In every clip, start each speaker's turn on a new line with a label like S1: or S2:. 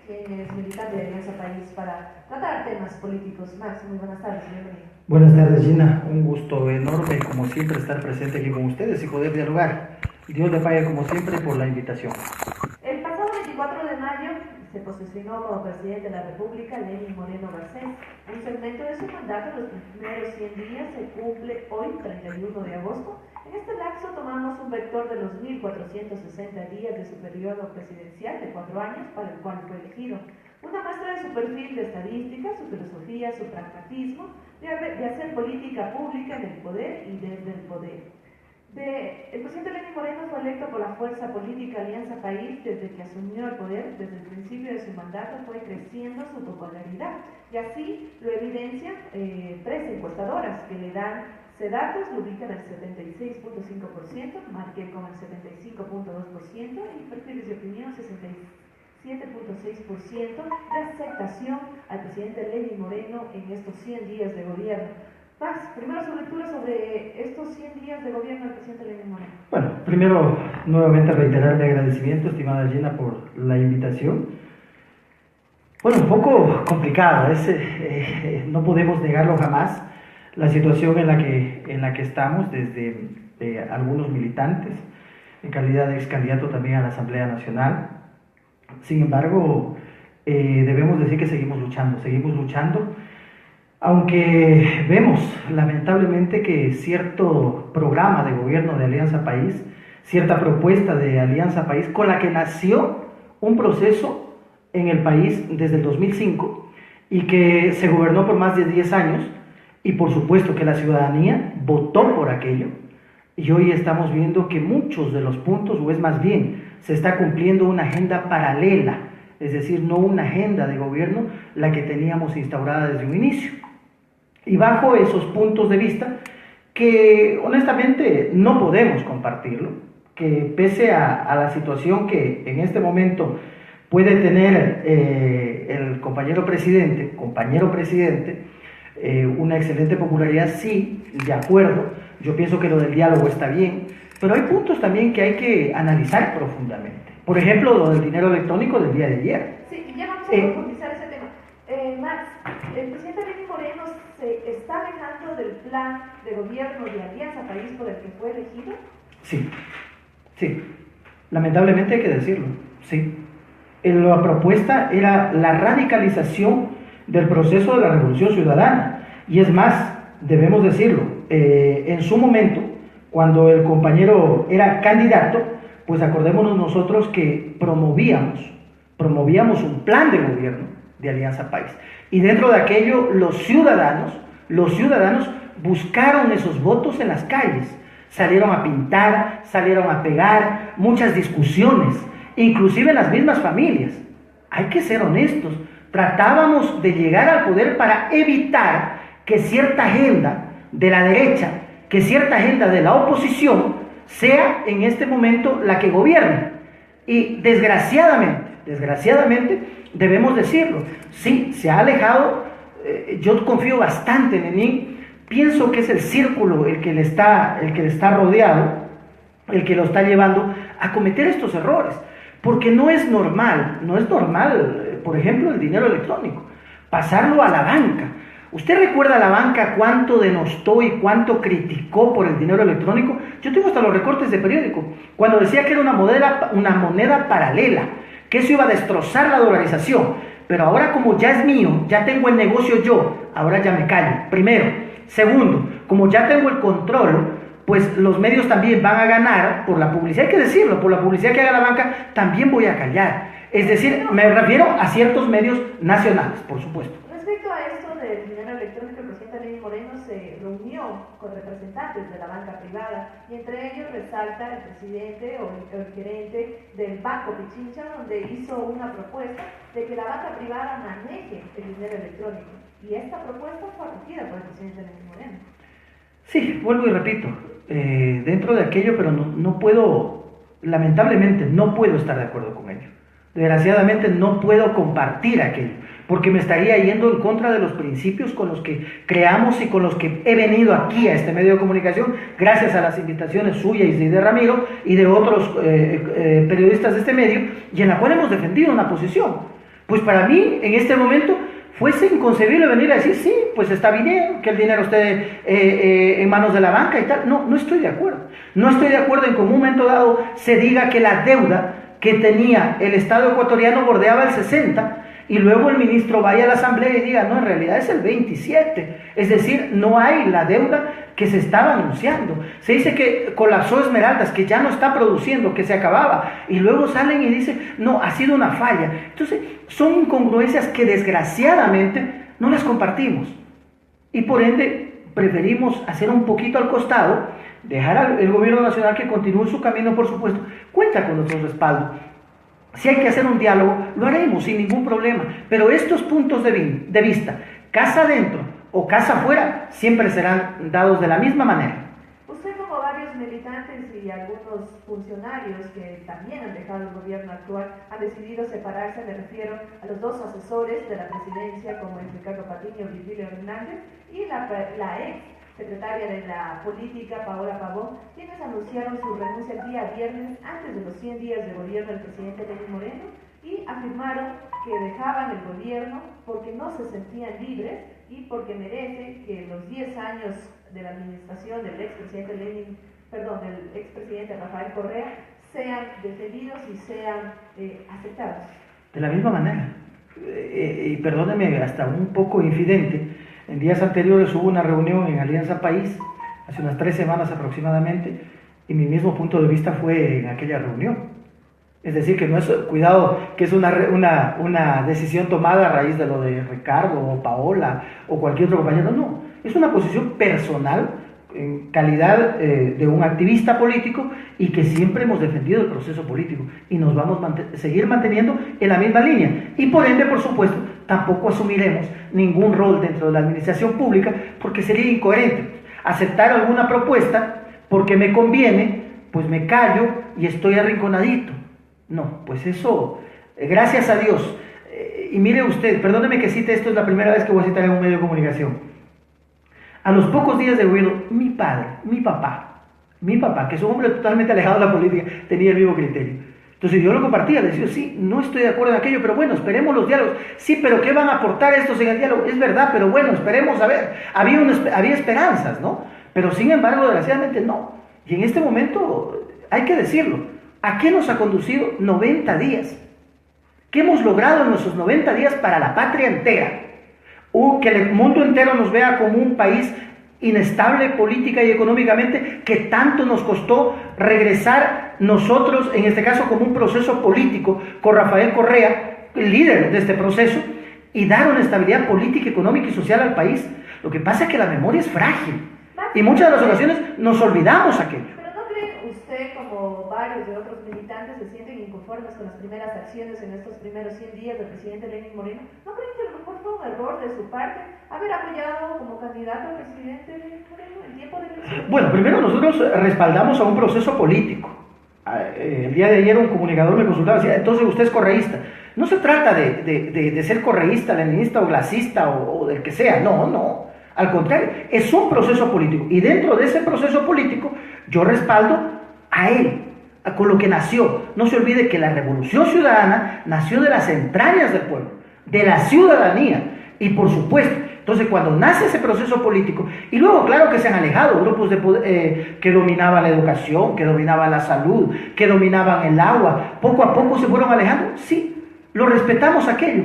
S1: quien es militante de Alianza País, para tratar temas políticos. Max, muy buenas tardes, bienvenido.
S2: Buenas tardes, Gina. Un gusto enorme, como siempre, estar presente aquí con ustedes y poder dialogar. Dios le pague, como siempre, por la invitación.
S1: El pasado 24 de mayo se posesionó como presidente de la República Lenín Moreno Garcés. Un segmento de su mandato, los primeros 100 días, se cumple hoy, 31 de agosto. En este lapso tomamos un vector de los 1460 días de su periodo presidencial de 4 años, para el cual fue elegido. Una muestra de su perfil de estadística, su filosofía, su pragmatismo, de hacer política pública en el poder y desde el poder. El presidente Lenín Moreno fue electo por la fuerza política Alianza País. Desde que asumió el poder, desde el principio de su mandato, fue creciendo su popularidad. Y así lo evidencian 3 encuestadoras que le dan datos, lo ubican al 76.5%, Marqué con el 75.2% y perfiles de opinión 67.6% de aceptación al presidente Lenín Moreno en estos 100 días de gobierno. Paz, primero su lectura sobre estos 100 días de gobierno del presidente Lenín Moreno.
S2: Bueno, primero, nuevamente reiterar mi agradecimiento, estimada Gina, por la invitación. Bueno, un poco complicado, no podemos negarlo jamás, la situación en la que estamos desde algunos militantes, en calidad de ex candidato también a la Asamblea Nacional. Sin embargo, debemos decir que seguimos luchando, aunque vemos lamentablemente que cierto programa de gobierno de Alianza País, cierta propuesta de Alianza País, con la que nació un proceso en el país desde el 2005 y que se gobernó por más de 10 años, y por supuesto que la ciudadanía votó por aquello, y hoy estamos viendo que muchos de los puntos, o es más bien, se está cumpliendo una agenda paralela, es decir, no una agenda de gobierno la que teníamos instaurada desde un inicio. Y bajo esos puntos de vista, que honestamente no podemos compartirlo, que pese a la situación que en este momento puede tener el compañero presidente, una excelente popularidad, sí, de acuerdo, yo pienso que lo del diálogo está bien, pero hay puntos también que hay que analizar profundamente. Por ejemplo, lo del dinero electrónico del día de ayer.
S1: Sí, ya vamos a profundizar ese tema. Max, el presidente Lenín Moreno se está alejando del plan de gobierno de Alianza País por el que fue elegido.
S2: Sí, lamentablemente hay que decirlo, sí. La propuesta era la radicalización del proceso de la Revolución Ciudadana, y es más, debemos decirlo, en su momento, cuando el compañero era candidato, pues acordémonos nosotros que promovíamos un plan de gobierno de Alianza País, y dentro de aquello los ciudadanos buscaron esos votos en las calles, salieron a pintar, salieron a pegar, muchas discusiones, inclusive en las mismas familias. Hay que ser honestos, tratábamos de llegar al poder para evitar que cierta agenda de la derecha, que cierta agenda de la oposición sea en este momento la que gobierne. Y desgraciadamente debemos decirlo, sí, se ha alejado. Yo confío bastante en Lenín, pienso que es el círculo el que le está rodeado, el que lo está llevando a cometer estos errores, porque no es normal, por ejemplo, el dinero electrónico, pasarlo a la banca. ¿Usted recuerda a la banca cuánto denostó y cuánto criticó por el dinero electrónico? Yo tengo hasta los recortes de periódico, cuando decía que era una moneda paralela, que eso iba a destrozar la dolarización. Pero ahora, como ya es mío, ya tengo el negocio yo, ahora ya me callo, primero. Segundo, como ya tengo el control, pues los medios también van a ganar por la publicidad, hay que decirlo, por la publicidad que haga la banca, también voy a callar. Es decir, me refiero a ciertos medios nacionales, por supuesto.
S1: Respecto a esto del dinero electrónico, el presidente Lenín Moreno se reunió con representantes de la banca privada, y entre ellos resalta el presidente o el gerente del Banco Pichincha, donde hizo una propuesta de que la banca privada maneje el dinero electrónico, y esta propuesta fue acogida por el presidente Lenín Moreno.
S2: Sí, vuelvo y repito, dentro de aquello, pero no puedo, lamentablemente no puedo estar de acuerdo con ello. Desgraciadamente no puedo compartir aquello, porque me estaría yendo en contra de los principios con los que creamos y con los que he venido aquí a este medio de comunicación, gracias a las invitaciones suyas y de Ramiro y de otros periodistas de este medio, y en la cual hemos defendido una posición. Pues para mí, en este momento, fuese inconcebible venir a decir, sí, pues está bien que el dinero esté en manos de la banca y tal. No, no estoy de acuerdo. No estoy de acuerdo en que en un momento dado se diga que la deuda que tenía el Estado ecuatoriano bordeaba el 60 y luego el ministro vaya a la asamblea y diga, no, en realidad es el 27. Es decir, no hay la deuda que se estaba anunciando. Se dice que colapsó Esmeraldas, que ya no está produciendo, que se acababa, y luego salen y dicen, no, ha sido una falla. Entonces, son incongruencias que desgraciadamente no las compartimos. Y por ende, preferimos hacer un poquito al costado, dejar al gobierno nacional que continúe su camino, por supuesto, cuenta con nuestro respaldo. Si hay que hacer un diálogo, lo haremos sin ningún problema, pero estos puntos de vista, casa adentro o casa afuera, siempre serán dados de la misma manera.
S1: Usted, como varios militantes y algunos funcionarios que también han dejado el gobierno actual, han decidido separarse. Me refiero a los dos asesores de la presidencia, como el Ricardo Patiño y Virgilio Hernández, y la ex secretaria de la política, Paola Pavón, quienes anunciaron su renuncia el día viernes antes de los 100 días de gobierno del presidente Lenín Moreno, y afirmaron que dejaban el gobierno porque no se sentían libres y porque merecen que los 10 años de la administración del expresidente Rafael Correa sean defendidos y sean aceptados.
S2: De la misma manera, y perdóneme, hasta un poco infidente, en días anteriores hubo una reunión en Alianza País, hace unas 3 semanas aproximadamente, y mi mismo punto de vista fue en aquella reunión. Es decir, que no es, cuidado, que es una decisión tomada a raíz de lo de Ricardo o Paola o cualquier otro compañero, no, es una posición personal en calidad de un activista político y que siempre hemos defendido el proceso político y nos vamos a seguir manteniendo en la misma línea y por ende, por supuesto, tampoco asumiremos ningún rol dentro de la administración pública porque sería incoherente aceptar alguna propuesta porque me conviene, pues me callo y estoy arrinconadito. No, pues eso, gracias a Dios, y mire usted, perdóneme que cite esto, es la primera vez que voy a citar en un medio de comunicación. A los pocos días de gobierno, mi padre, mi papá, que es un hombre totalmente alejado de la política, tenía el mismo criterio. Entonces yo lo compartía, le decía, sí, no estoy de acuerdo en aquello, pero bueno, esperemos los diálogos. Sí, pero ¿qué van a aportar estos en el diálogo? Es verdad, pero bueno, esperemos a ver. Había esperanzas, ¿no? Pero sin embargo, desgraciadamente no. Y en este momento, hay que decirlo, ¿a qué nos ha conducido 90 días? ¿Qué hemos logrado en nuestros 90 días para la patria entera? Que el mundo entero nos vea como un país inestable política y económicamente, que tanto nos costó regresar nosotros, en este caso como un proceso político, con Rafael Correa, el líder de este proceso, y dar una estabilidad política, económica y social al país. Lo que pasa es que la memoria es frágil, y muchas de las ocasiones nos olvidamos aquello.
S1: Usted, como varios de otros militantes, se sienten inconformes con las primeras acciones en estos primeros 100 días del presidente Lenín Moreno. ¿No creen que a lo mejor fue un error de su parte haber apoyado como candidato al presidente Lenín Moreno en tiempo de elección?
S2: Bueno, primero nosotros respaldamos a un proceso político. El día de ayer un comunicador me consultaba y decía, entonces usted es correísta. No se trata de ser correísta, leninista o glasista o del que sea, no. Al contrario, es un proceso político. Y dentro de ese proceso político yo respaldo a él, con lo que nació. No se olvide que la Revolución Ciudadana nació de las entrañas del pueblo, de la ciudadanía, y por supuesto, entonces cuando nace ese proceso político, y luego claro que se han alejado grupos que dominaban la educación, que dominaban la salud, que dominaban el agua, poco a poco se fueron alejando, sí, lo respetamos aquello,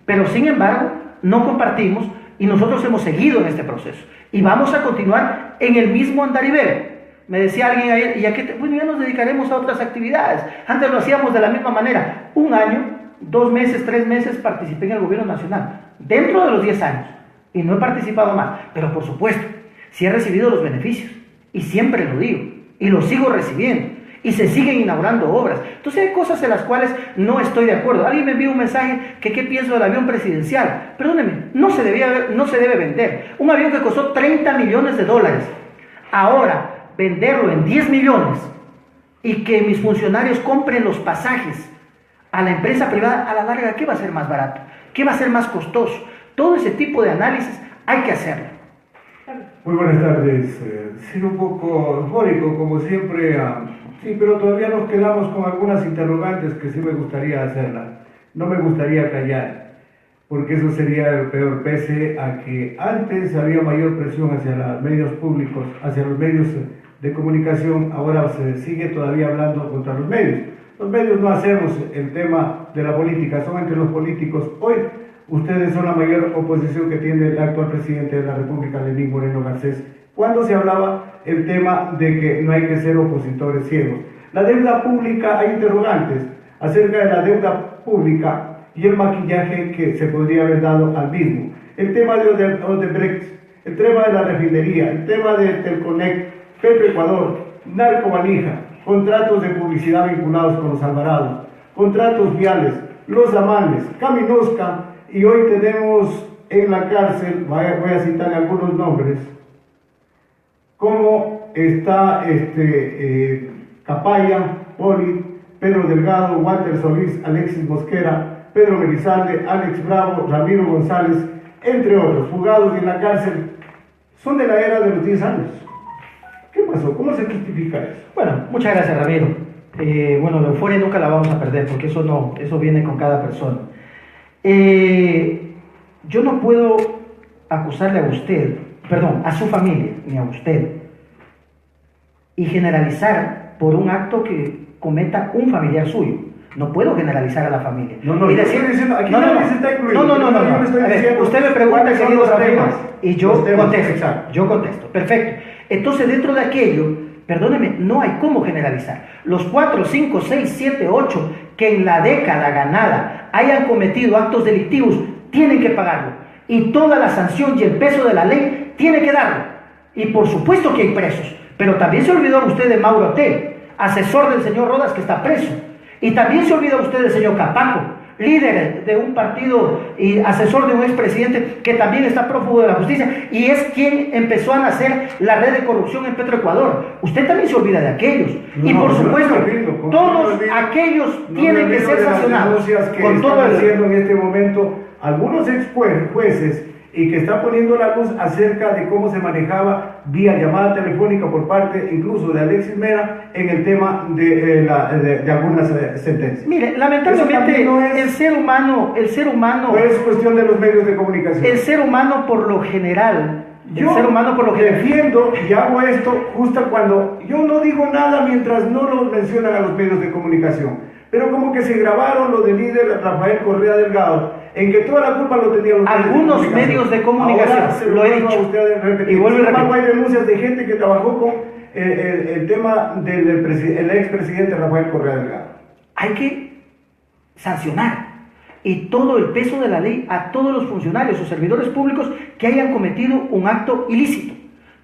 S2: pero sin embargo no compartimos y nosotros hemos seguido en este proceso, y vamos a continuar en el mismo andarivel. Me decía alguien ayer, ¿y a qué? Bueno, ya nos dedicaremos a otras actividades. Antes lo hacíamos de la misma manera. 1 año, 2 meses, 3 meses participé en el gobierno nacional, dentro de los 10 años, y no he participado más. Pero por supuesto, sí he recibido los beneficios, y siempre lo digo, y lo sigo recibiendo, y se siguen inaugurando obras. Entonces hay cosas en las cuales no estoy de acuerdo. Alguien me envió un mensaje que qué pienso del avión presidencial. Perdónenme, no se debe vender. Un avión que costó $30 millones. Ahora, venderlo en 10 millones y que mis funcionarios compren los pasajes a la empresa privada, a la larga, ¿qué va a ser más barato? ¿Qué va a ser más costoso? Todo ese tipo de análisis hay que hacerlo.
S3: Muy buenas tardes. Sido un poco eufórico, como siempre, sí, pero todavía nos quedamos con algunas interrogantes que sí me gustaría hacerlas. no me gustaría callar, porque eso sería el peor, pese a que antes había mayor presión hacia los medios públicos, hacia los medios de comunicación, ahora se sigue todavía hablando contra los medios. Los medios no hacemos el tema de la política, son entre los políticos. Hoy ustedes son la mayor oposición que tiene el actual presidente de la República, Lenín Moreno Garcés, cuando se hablaba el tema de que no hay que ser opositores ciegos. La deuda pública, hay interrogantes acerca de la deuda pública y el maquillaje que se podría haber dado al mismo. El tema de Odebrecht, el tema de la refinería, el tema de Telconec, Petroecuador, Narcovalija, contratos de publicidad vinculados con los Alvarados, contratos viales, los Amanes, Caminosca, y hoy tenemos en la cárcel, voy a citarle algunos nombres, como está Capaya, Poli, Pedro Delgado, Walter Solís, Alexis Mosquera, Pedro Merizalde, Alex Bravo, Ramiro González, entre otros, fugados en la cárcel, son de la era de los 10 años. ¿Qué pasó? ¿Cómo se justifica eso?
S2: Bueno, muchas gracias, Ramiro. Bueno, la euforia nunca la vamos a perder, porque eso viene con cada persona. Yo no puedo acusarle a usted, perdón, a su familia, ni a usted, y generalizar por un acto que cometa un familiar suyo. No puedo generalizar a la familia.
S3: No,
S2: y decir,
S3: aquí
S2: no,
S3: nadie se está incluyendo.
S2: No. A ver, usted me pregunta, querido Ramiro, y yo contesto.
S3: Exacto.
S2: Yo contesto. Perfecto. Entonces, dentro de aquello, perdóneme, no hay cómo generalizar. Los 4, 5, 6, 7, 8 que en la década ganada hayan cometido actos delictivos, tienen que pagarlo. Y toda la sanción y el peso de la ley tiene que darlo. Y por supuesto que hay presos. Pero también se olvidó usted de Mauro T., asesor del señor Rodas, que está preso. Y también se olvidó usted del señor Capaco, líder de un partido y asesor de un expresidente que también está prófugo de la justicia y es quien empezó a nacer la red de corrupción en Petroecuador. Usted también se olvida de aquellos. Y por supuesto, todos aquellos tienen que ser sancionados.
S3: Con todo el haciendo en este momento algunos ex jueces y que está poniendo la luz acerca de cómo se manejaba vía llamada telefónica por parte incluso de Alexis Mera en el tema de algunas sentencias.
S2: Mire, lamentablemente no es, el ser humano
S3: no es cuestión de los medios de comunicación.
S2: El ser humano por lo general,
S3: defiendo y hago esto justo cuando yo no digo nada mientras no lo mencionan a los medios de comunicación. Pero como que se grabaron lo del líder Rafael Correa Delgado, en que toda la culpa lo tenían
S2: algunos medios de comunicación. Lo he dicho.
S3: Y vuelvo a repetir. Hay denuncias de gente que trabajó con el tema del expresidente Rafael Correa Delgado.
S2: Hay que sancionar y todo el peso de la ley a todos los funcionarios o servidores públicos que hayan cometido un acto ilícito.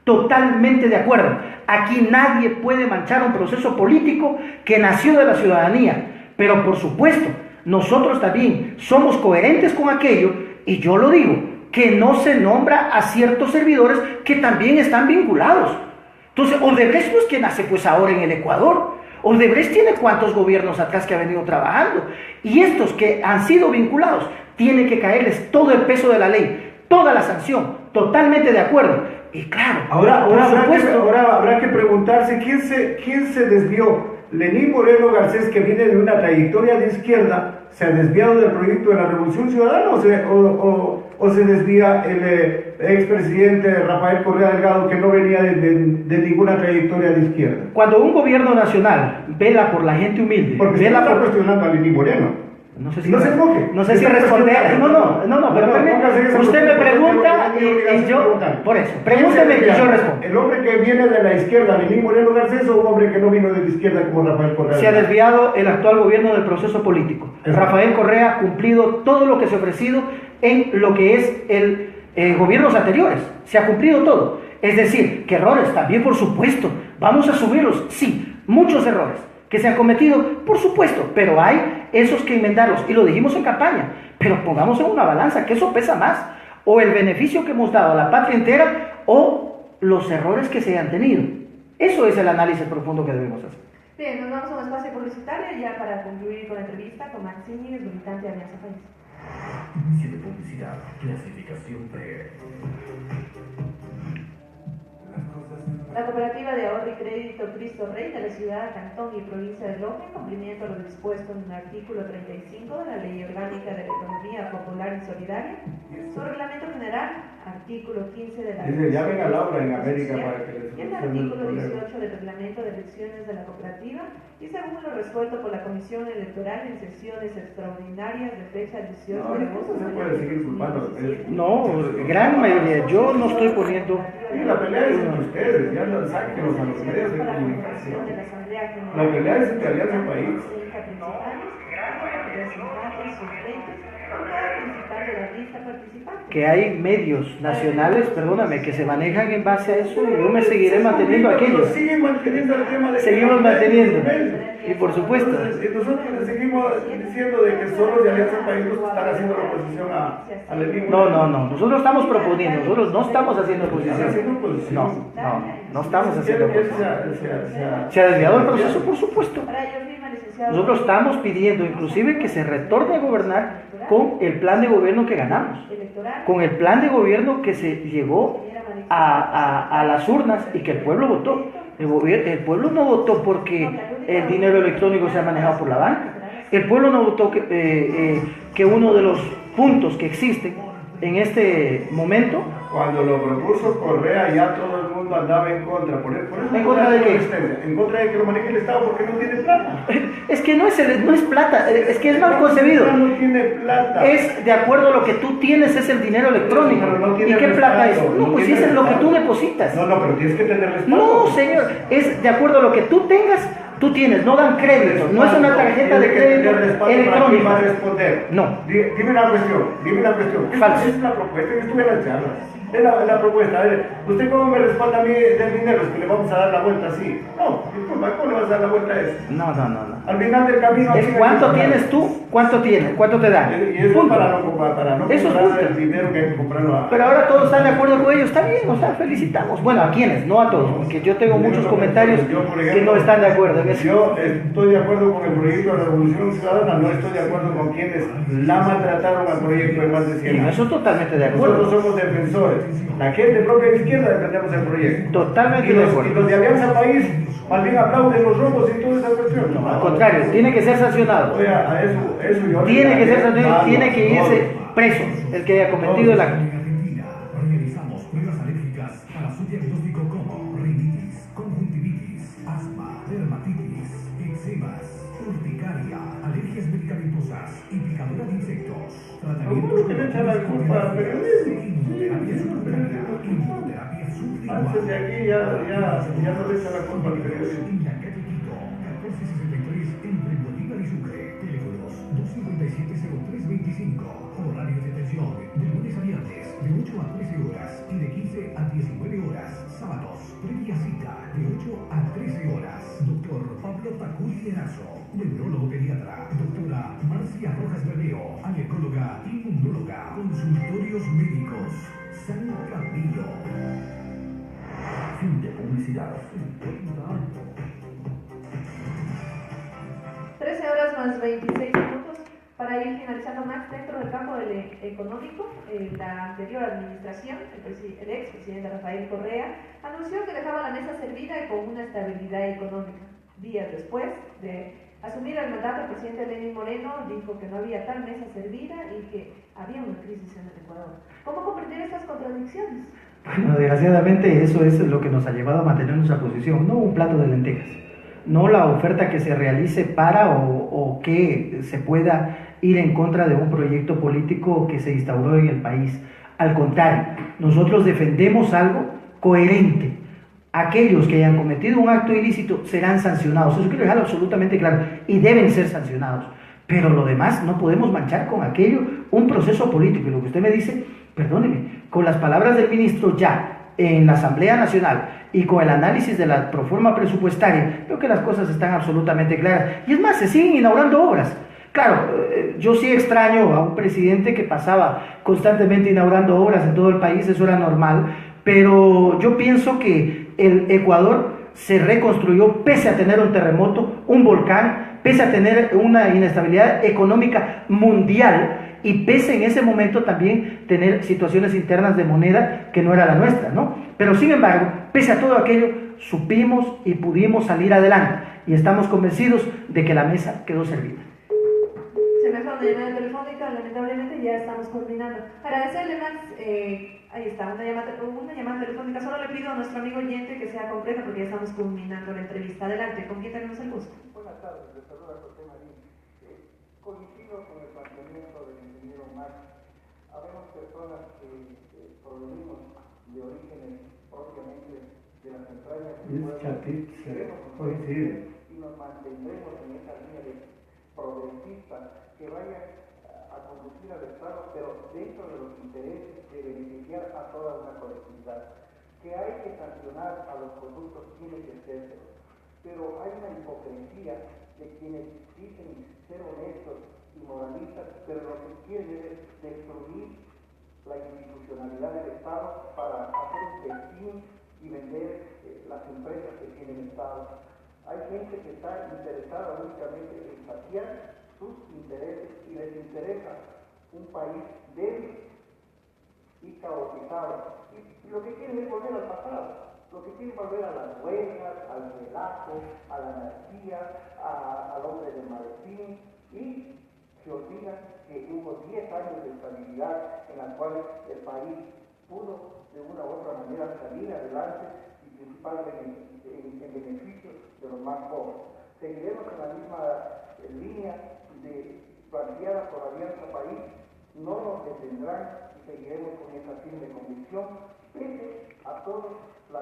S2: Totalmente de acuerdo. Aquí nadie puede manchar un proceso político que nació de la ciudadanía. Pero por supuesto, nosotros también somos coherentes con aquello, y yo lo digo, que no se nombra a ciertos servidores que también están vinculados. Entonces, Odebrecht no es quien nace pues ahora en el Ecuador. Odebrecht tiene cuántos gobiernos atrás que ha venido trabajando. Y estos que han sido vinculados, tiene que caerles todo el peso de la ley, toda la sanción, totalmente de acuerdo. Y claro,
S3: ahora habrá que preguntarse quién se desvió. Lenín Moreno Garcés, que viene de una trayectoria de izquierda, ¿se ha desviado del proyecto de la Revolución Ciudadana o se desvía el expresidente Rafael Correa Delgado, que no venía de ninguna trayectoria de izquierda?
S2: Cuando un gobierno nacional vela por la gente humilde,
S3: porque se está cuestionando a Lenín Moreno.
S2: No sé si responder. Pero usted me pregunta y yo, por eso, pregúnteme y yo respondo.
S3: ¿El hombre que viene de la izquierda, Lenín Moreno Garcés, o un hombre que no vino de la izquierda como Rafael Correa?
S2: Se ha desviado el actual gobierno del proceso político. Rafael Correa ha cumplido todo lo que se ha ofrecido en lo que es el gobiernos anteriores. Se ha cumplido todo. Es decir, que errores también, por supuesto. Vamos a subirlos, sí, muchos errores que se han cometido, por supuesto, pero hay esos que enmendarlos, y lo dijimos en campaña, pero pongamos en una balanza que eso pesa más, o el beneficio que hemos dado a la patria entera, o los errores que se han tenido. Eso es el análisis profundo que debemos hacer.
S1: Bien, nos vamos a un espacio publicitario ya para concluir con la entrevista con Maxini, militante de Alianza País.
S4: Inicio de publicidad, clasificación pre.
S3: Las cosas
S1: La cooperativa de ahorro y crédito Cristo Rey de la ciudad, Cantón y provincia de Loja, en cumplimiento de lo dispuesto en el artículo 35 de la Ley Orgánica de la Economía Popular y Solidaria, su reglamento general, artículo 15 de la
S3: Dice, llamen a Laura en América para que les
S1: y el
S3: solucione el
S1: artículo
S3: problema.
S1: 18 del reglamento de elecciones de la cooperativa, y según lo resuelto por la Comisión Electoral en sesiones extraordinarias de fecha 18
S3: No,
S1: de
S3: no
S1: agosto
S3: se puede seguir culpando.
S2: No, gran mayoría. Yo no estoy poniendo.
S3: Sí, la pelea es entre ustedes, ya lo sáquenlos a los medios de comunicación. La pelea es entre Alianza País.
S2: Que hay medios nacionales, perdóname, que se manejan en base a eso y yo me seguiré manteniendo aquello.
S3: Siguen manteniendo el tema de
S2: Seguimos manteniendo. Y por supuesto.
S3: Entonces, nosotros le seguimos diciendo de que solo de Alianza País nos están haciendo la oposición al enemigo.
S2: No. Nosotros estamos proponiendo, nosotros no estamos haciendo
S3: Están
S2: oposición.
S3: haciendo oposición.
S2: No estamos haciendo
S3: ¿Quieren que
S2: oposición. ¿Se ha desviado el proceso? Por supuesto. Nosotros estamos pidiendo inclusive que se retorne a gobernar con el plan de gobierno que ganamos, con el plan de gobierno que se llegó a las urnas y que el pueblo votó. El pueblo no votó porque el dinero electrónico sea manejado por la banca. El pueblo no votó que uno de los puntos que existen en este momento.
S3: Cuando lo propuso Correa, ya todo el mundo andaba en contra. Por eso
S2: ¿En contra de qué?
S3: En contra de que lo maneje el Estado porque no tiene plata.
S2: Es que no es plata, es que es mal concebido.
S3: No tiene plata.
S2: Es de acuerdo a lo que tú tienes, es el dinero electrónico.
S3: Pero no tiene
S2: ¿Y qué plata es?
S3: respaldo,
S2: No,
S3: no
S2: pues si
S3: tiene
S2: eso es lo que tú
S3: respaldo.
S2: depositas.
S3: No, pero tienes que tener respaldo.
S2: No, señor, es de acuerdo a lo que tú tengas, tú tienes, no dan crédito, no es una tarjeta de crédito electrónica.
S3: Va a responder.
S2: No.
S3: Dime una cuestión.
S2: Falso.
S3: Es la propuesta que estuve en las charlas. Es la propuesta. A ver, ¿usted cómo me respalda a mí del dinero? Es que le vamos a dar la vuelta así. No, disculpa, ¿cómo le vas a dar la vuelta a eso?
S2: No.
S3: Al final del camino...
S2: Es cuánto tienes tú, cuánto tienes, cuánto te dan.
S3: Y eso es
S2: Punto.
S3: para no
S2: Eso es
S3: comprar
S2: punto.
S3: el dinero que hay que comprarlo a...
S2: Pero ahora todos están de acuerdo con ellos, está bien, o sea, felicitamos. Bueno, a quienes, no a todos, porque yo tengo muchos comentarios
S3: por
S2: que
S3: ejemplo,
S2: no están de acuerdo en eso.
S3: Yo estoy de acuerdo con el proyecto de la Revolución Ciudadana, no estoy de acuerdo con quienes la maltrataron al proyecto de más de 100
S2: En
S3: años.
S2: eso totalmente de
S3: Nosotros
S2: acuerdo.
S3: somos defensores. La gente propia de izquierda defendemos el proyecto.
S2: Totalmente
S3: Y
S2: de
S3: los
S2: acuerdo.
S3: de Alianza País más bien aplauden los robos y toda esa cuestión.
S2: No, al contrario, tiene que ser sancionado.
S3: Oye, a eso yo...
S2: Tiene que ser sancionado,
S3: Vamos,
S2: tiene que irse preso el que haya cometido el acto.
S4: En Argentina realizamos pruebas alérgicas para su diagnóstico como rinitis, conjuntivitis, asma, dermatitis, eczemas, urticaria, alergias medicamentosas y picadura de insectos.
S3: Algunos que le echan la culpa al periodismo.
S4: Inmunoterapia subcutánea, inmunoterapia sublingual.
S3: Antes de aquí ya no le echan la culpa al periodismo.
S4: En la calle Quito, 1463, entre Bolívar y Sucre. Teléfonos 257-0325. Horarios de atención de lunes a viernes, de 8 a 13 horas y de 15 a 19 horas. Sábados, previa cita, de 8 a 13 horas. Doctor Pablo Tacuri Erazo, neurólogo pediatra. Doctora Marcia Rojas Berneo, alergóloga, inmunóloga. Consultorios médicos. San Camilo. Fin de publicidad.
S1: 13 horas más 26 minutos para ir finalizando más dentro del campo del económico. La anterior administración, el expresidente Rafael Correa, anunció que dejaba la mesa servida y con una estabilidad económica. Días después de asumir el mandato, el presidente Lenín Moreno dijo que no había tal mesa servida y que había una crisis en el Ecuador. ¿Cómo comprender estas contradicciones?
S2: Bueno, desgraciadamente eso es lo que nos ha llevado a mantener nuestra posición, no un plato de lentejas, no la oferta que se realice para o que se pueda ir en contra de un proyecto político que se instauró en el país. Al contrario, nosotros defendemos algo coherente. Aquellos que hayan cometido un acto ilícito serán sancionados, eso quiero dejarlo absolutamente claro, y deben ser sancionados. Pero lo demás no podemos manchar con aquello un proceso político. Y lo que usted me dice, perdóneme, con las palabras del ministro ya en la Asamblea Nacional y con el análisis de la proforma presupuestaria, creo que las cosas están absolutamente claras. Y es más, se siguen inaugurando obras. Claro, yo sí extraño a un presidente que pasaba constantemente inaugurando obras en todo el país, eso era normal, pero yo pienso que el Ecuador se reconstruyó pese a tener un terremoto, un volcán, pese a tener una inestabilidad económica mundial y pese en ese momento también tener situaciones internas de moneda que no era la nuestra, ¿no? Pero sin embargo, pese a todo aquello, supimos y pudimos salir adelante y estamos convencidos de que la mesa quedó servida.
S1: Se me fue una llamada telefónica, lamentablemente ya estamos culminando. Agradecerle, Max, ahí está, una llamada telefónica. Solo le pido a nuestro amigo oyente que sea completa porque ya estamos culminando la entrevista. Adelante, ¿con quién tenemos el gusto?
S5: Buenas tardes, les saluda José Marín. Coincido con el planteamiento del ingeniero Max. Habemos personas que provenimos de orígenes propiamente de las entrañas del pueblo y nos mantendremos en esa línea de progresista que vaya a conducir al Estado, pero dentro de los intereses de beneficiar a toda una colectividad. Que hay que sancionar a los corruptos, tiene que hacerlo, pero hay una hipocresía de quienes dicen ser honestos y moralistas, pero lo que quieren es destruir la institucionalidad del Estado para hacer un festín y vender las empresas que tienen Estado. Hay gente que está interesada únicamente en saciar sus intereses y les interesa un país débil y caotizado. Y lo que quieren es volver al pasado, lo que quieren volver a las huelgas, al relajo, a la anarquía, al hombre de Martín, y se olvidan que hubo 10 años de estabilidad en las cuales el país pudo de una u otra manera salir adelante y principalmente en beneficio de los más pobres. Seguiremos en la misma línea planteada por Alianza País, no nos detendrán y seguiremos con esa firme convicción, pese a toda la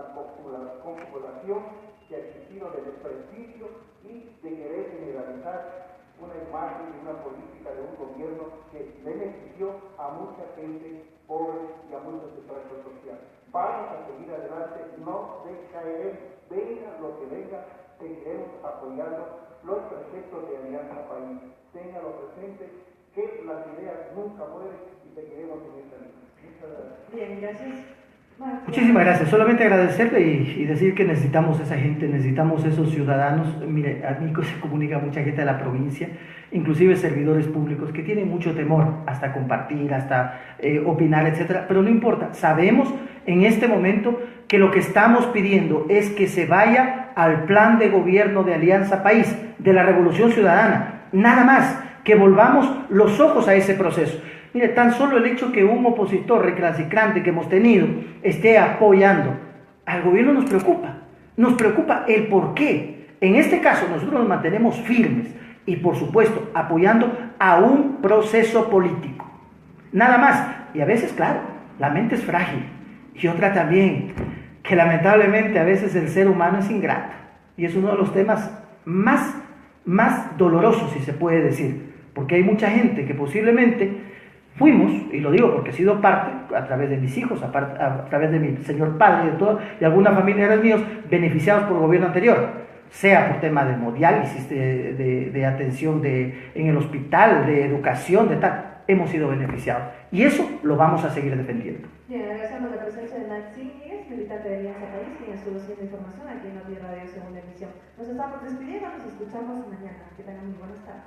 S5: confabulación que ha existido de desprestigio y de querer generalizar una imagen y una política de un gobierno que benefició a mucha gente pobre y a muchos estratos sociales. Vamos a seguir adelante, no decaeremos, venga lo que venga, seguiremos apoyando los preceptos de Alianza País. Ténganlo presente que las ideas nunca mueren y seguiremos en esta línea. Muchas gracias.
S1: Bien, gracias.
S2: Muchísimas gracias. Solamente agradecerle y decir que necesitamos esa gente, necesitamos esos ciudadanos. Mire, a mí se comunica mucha gente de la provincia, inclusive servidores públicos, que tienen mucho temor hasta compartir, hasta opinar, etcétera. Pero no importa, sabemos en este momento que lo que estamos pidiendo es que se vaya al plan de gobierno de Alianza País, de la Revolución Ciudadana, nada más, que volvamos los ojos a ese proceso. Mire, tan solo el hecho que un opositor recalcitrante que hemos tenido esté apoyando al gobierno nos preocupa el por qué. En este caso nosotros nos mantenemos firmes y por supuesto apoyando a un proceso político, nada más. Y a veces, claro, la mente es frágil, y otra también, que lamentablemente a veces el ser humano es ingrato, y es uno de los temas más dolorosos, si se puede decir, porque hay mucha gente que posiblemente fuimos, y lo digo porque he sido parte, a través de mis hijos, a través de mi señor padre y de algunos familiares míos, beneficiados por el gobierno anterior, sea por tema de hemodiálisis, de atención en el hospital, de educación, de tal, hemos sido beneficiados. Y eso lo vamos a seguir defendiendo.
S1: Bien, agradecemos la presencia de Maxi Míguez, militante de Alianza País, quien estuvo haciendo información aquí en Noti Radio Segunda Emisión. Nos estamos despidiendo, nos escuchamos mañana. Que tengan muy buenas tardes.